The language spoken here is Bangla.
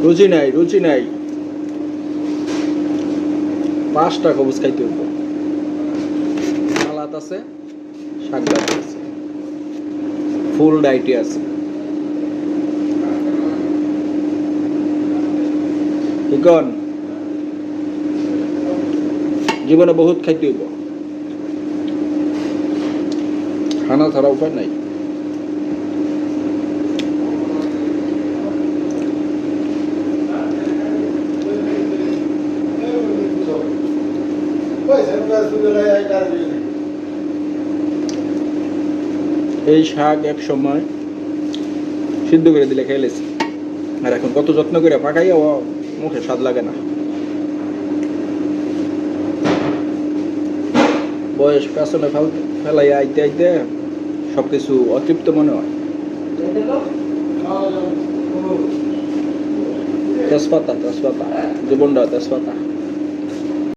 রুচি নাই 5টা কবুজ খাইতে হইব সালাদ আছে শাক ভাজি আছে ফুল ডায়েটে আছে এখন জীবনে বহুত খাইতে হইব খানা ছাড়া উপায় নাই এই শাক এক সময় সিদ্ধ করে দিলে খেলেছি আর এখন কত যত্ন করে পাকাইয়া মুখে স্বাদ লাগে না বয়স পেছনে ফেলাই আইতে আইতে সবকিছু অতৃপ্ত মনে হয় তেজপাতা তেজপাতা জীবনটা তেজপাতা